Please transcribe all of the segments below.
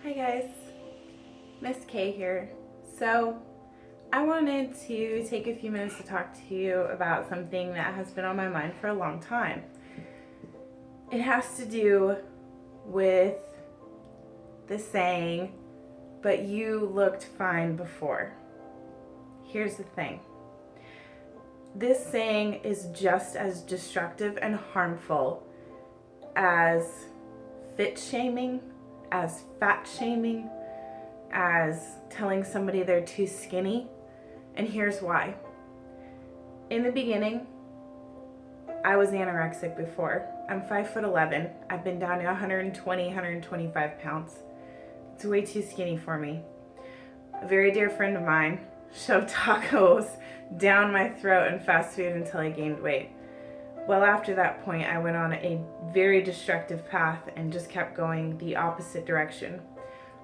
Hi guys, Miss K here. So, I wanted to take a few minutes to talk to you about something that has been on my mind for a long time. It has to do with the saying, but you looked fine before. Here's the thing. This saying is just as destructive and harmful as fit shaming, as fat shaming, as telling somebody they're too skinny. And here's why. In the beginning, I was anorexic before. I'm 5'11". I've been down to 120, 125 pounds. It's way too skinny for me. A very dear friend of mine shoved tacos down my throat and fast food until I gained weight. Well, after that point, I went on a very destructive path and just kept going the opposite direction.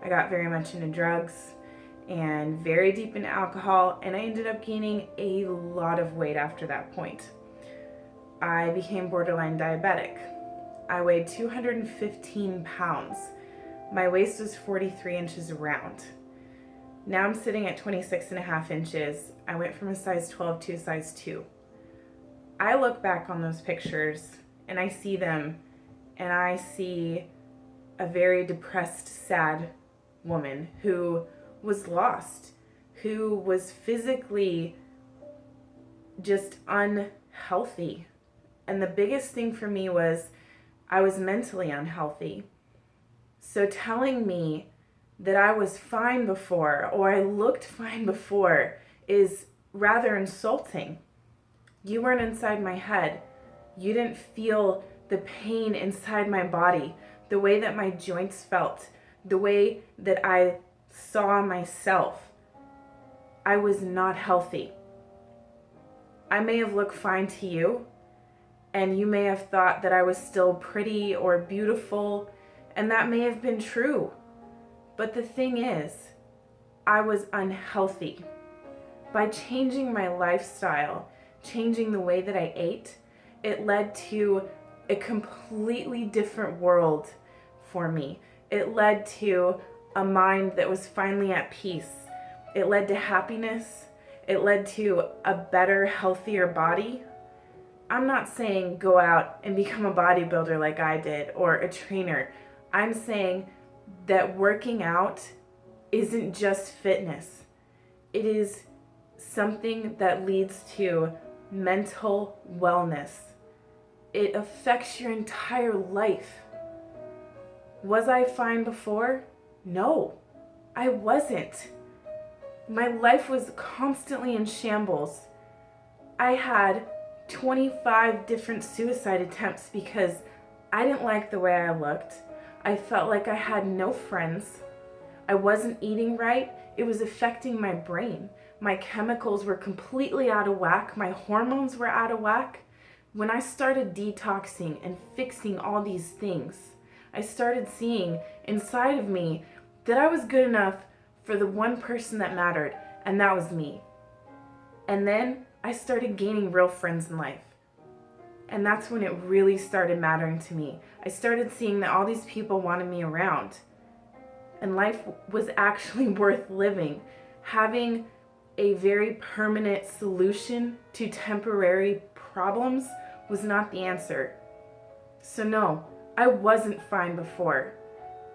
I got very much into drugs and very deep into alcohol, and I ended up gaining a lot of weight after that point. I became borderline diabetic. I weighed 215 pounds. My waist was 43 inches around. Now I'm sitting at 26 and a half inches. I went from a size 12 to a size 2. I look back on those pictures and I see them and I see a very depressed, sad woman who was lost, who was physically just unhealthy. And the biggest thing for me was I was mentally unhealthy. So telling me that I was fine before or I looked fine before is rather insulting. You weren't inside my head. You didn't feel the pain inside my body, the way that my joints felt, the way that I saw myself. I was not healthy. I may have looked fine to you, and you may have thought that I was still pretty or beautiful, and that may have been true. But the thing is, I was unhealthy. By changing my lifestyle, changing the way that I ate, it led to a completely different world for me. It led to a mind that was finally at peace. It led to happiness. It led to a better, healthier body. I'm not saying go out and become a bodybuilder like I did or a trainer. I'm saying that working out isn't just fitness. It is something that leads to mental wellness. It affects your entire life. Was I fine before? No, I wasn't. My life was constantly in shambles. I had 25 different suicide attempts because I didn't like the way I looked. I felt like I had no friends. I wasn't eating right. It was affecting my brain. My chemicals were completely out of whack. My hormones were out of whack. When I started detoxing and fixing all these things, I started seeing inside of me that I was good enough for the one person that mattered, and that was me. And then I started gaining real friends in life. And that's when it really started mattering to me. I started seeing that all these people wanted me around. And life was actually worth living. Having a very permanent solution to temporary problems was not the answer. So no, I wasn't fine before.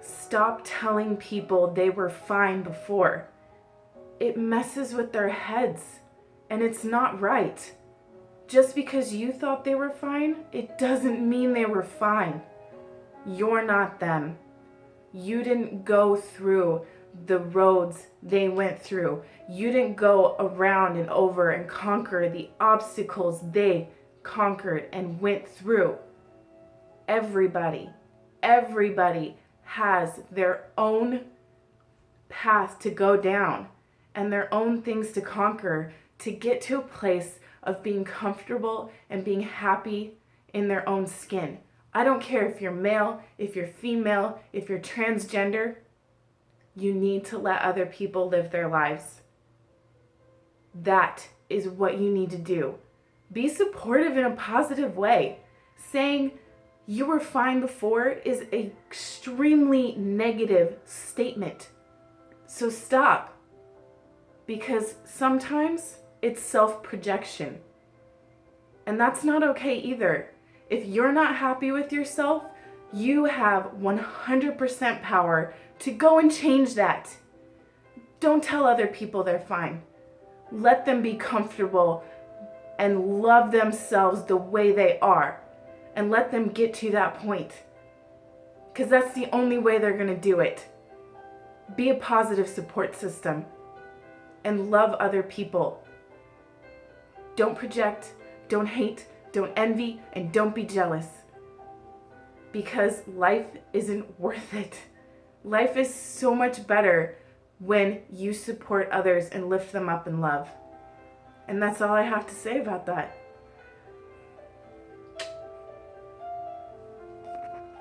Stop telling people they were fine before. It messes with their heads, and it's not right. Just because you thought they were fine, it doesn't mean they were fine. You're not them. You didn't go through the roads they went through. You didn't go around and over and conquer the obstacles they conquered and went through. Everybody has their own path to go down and their own things to conquer to get to a place of being comfortable and being happy in their own skin. I don't care if you're male, if you're female, if you're transgender. You need to let other people live their lives. That is what you need to do. Be supportive in a positive way, saying, you were fine before is an extremely negative statement. So stop. Because sometimes it's self-projection. And that's not okay either. If you're not happy with yourself, you have 100% power to go and change that. Don't tell other people they're fine. Let them be comfortable and love themselves the way they are. And let them get to that point. Because that's the only way they're going to do it. Be a positive support system. And love other people. Don't project, don't hate, don't envy, and don't be jealous. Because life isn't worth it. Life is so much better when you support others and lift them up in love. And that's all I have to say about that.